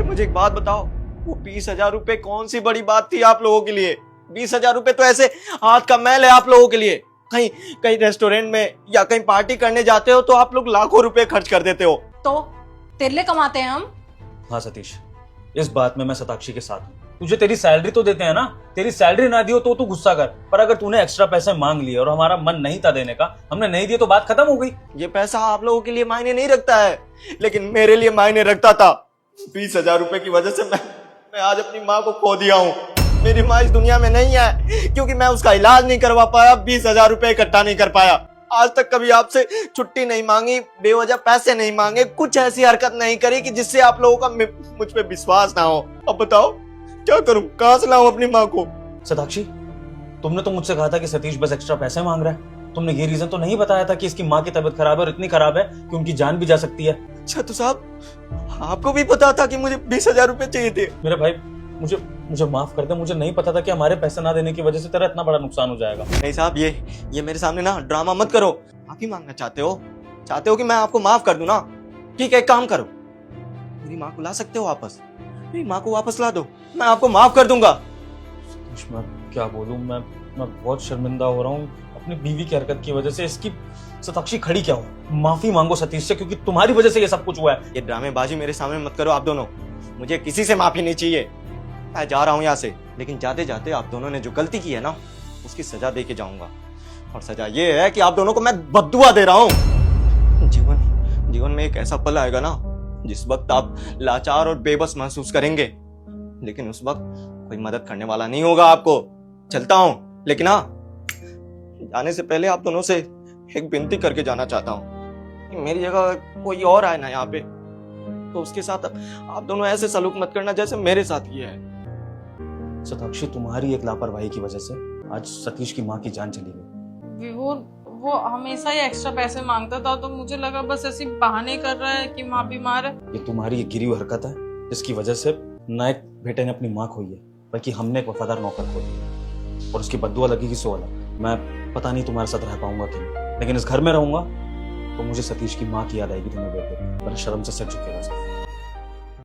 मुझे एक बात बताओ, वो 20,000 रुपए कौन सी बड़ी बात थी आप लोगों के लिए? 20,000 रुपए तो ऐसे हाथ का मैल है आप लोगों के लिए। कहीं कहीं रेस्टोरेंट में या कहीं पार्टी करने जाते हो तो आप लोग लाखों रुपए खर्च कर देते हो। तो तेरे लिए कमाते हैं हम। हाँ सतीश, इस बात में मैं शताक्षी के साथ हूँ। तुझे तेरी सैलरी तो देते हैं ना, तेरी सैलरी ना दियो तो तू गुस्सा कर, पर अगर तूने एक्स्ट्रा पैसे मांग लिए और हमारा मन नहीं था देने का, हमने नहीं दिए तो बात खत्म हो गई। ये पैसा आप लोगों के लिए मायने नहीं रखता है, लेकिन मेरे लिए मायने रखता था। 20,000 रुपए की वजह से मैं आज अपनी माँ को खो दिया हूँ। मेरी माँ इस दुनिया में नहीं है क्योंकि मैं उसका इलाज नहीं करवा पाया, 20,000 रुपए इकट्ठा नहीं कर पाया। आज तक कभी आपसे छुट्टी नहीं मांगी, बेवजह पैसे नहीं मांगे, कुछ ऐसी हरकत नहीं करी कि जिससे आप लोगों का मुझ पे विश्वास ना हो। अब बताओ क्या करूं, कहां से लाऊं अपनी माँ को? शताक्षी, तुमने तो मुझसे कहा था कि सतीश बस एक्स्ट्रा पैसे मांग रहा है। तुमने ये रीजन तो नहीं बताया था कि इसकी माँ की तबीयत खराब है और इतनी खराब है कि उनकी जान भी जा सकती है। अच्छा तो साहब आपको भी पता था कि मुझे 20,000 रुपए चाहिए थे? मेरे भाई, मुझे माफ कर दे, मुझे नहीं पता था कि हमारे पैसे ना देने की वजह से तेरा इतना बड़ा नुकसान हो जाएगा। नहीं साहब, ये मेरे सामने ना ड्रामा मत करो। आप ही मांगना चाहते हो कि मैं आपको माफ कर दूं ना? ठीक है, एक काम करो, मेरी माँ को ला सकते हो वापस, मेरी माँ को वापस ला दो, मैं आपको माफ कर दूंगा। सतीश, मैं क्या बोलूं, मैं बहुत शर्मिंदा हो रहा हूँ अपनी बीवी की हरकत की वजह से। इसकी शताक्षी खड़ी क्या हो, माफी मांगो सतीश से, क्योंकि तुम्हारी वजह से ये सब कुछ हुआ है। ये ड्रामेबाजी मेरे सामने मत करो आप दोनों, मुझे किसी से माफी नहीं चाहिए। मैं जा रहा हूँ यहाँ से, लेकिन जाते जाते आप दोनों ने जो गलती की है ना, उसकी सजा दे के जाऊंगा। और सजा ये है कि आप दोनों को मैं बद्दुआ दे रहा हूँ। जीवन में एक ऐसा पल आएगा ना जिस वक्त आप लाचार और बेबस महसूस करेंगे, लेकिन उस वक्त कोई मदद करने वाला नहीं होगा आपको। चलता हूँ, लेकिन हाँ, जाने से पहले आप दोनों से एक विनती करके जाना चाहता हूँ। मेरी जगह कोई और आए ना यहाँ पे, तो उसके साथ आप दोनों ऐसे सलूक मत करना जैसे मेरे साथ किया है। शताक्षी, तुम्हारी एक लापरवाही की वजह से आज सतीश की माँ की जान चली गई। वो हमेशा ही एक्स्ट्रा पैसे मांगता था, तो मुझे लगा बस ऐसे बहाने कर रहा है कि माँ बीमार है। ये तुम्हारी एक गिरी हुई हरकत है जिसकी वजह से ना एक बेटे ने अपनी माँ खोई है, बल्कि हमने एक वफादार नौकर खो दिया। और उसकी बद्दुआ लगी कि सो अलग। मैं पता नहीं तुम्हारे साथ रह पाऊंगा कि नहीं, लेकिन इस घर में रहूंगा तो मुझे सतीश की माँ की याद आएगी तुम्हें देख के। मेरा शर्म से सर झुकेगा।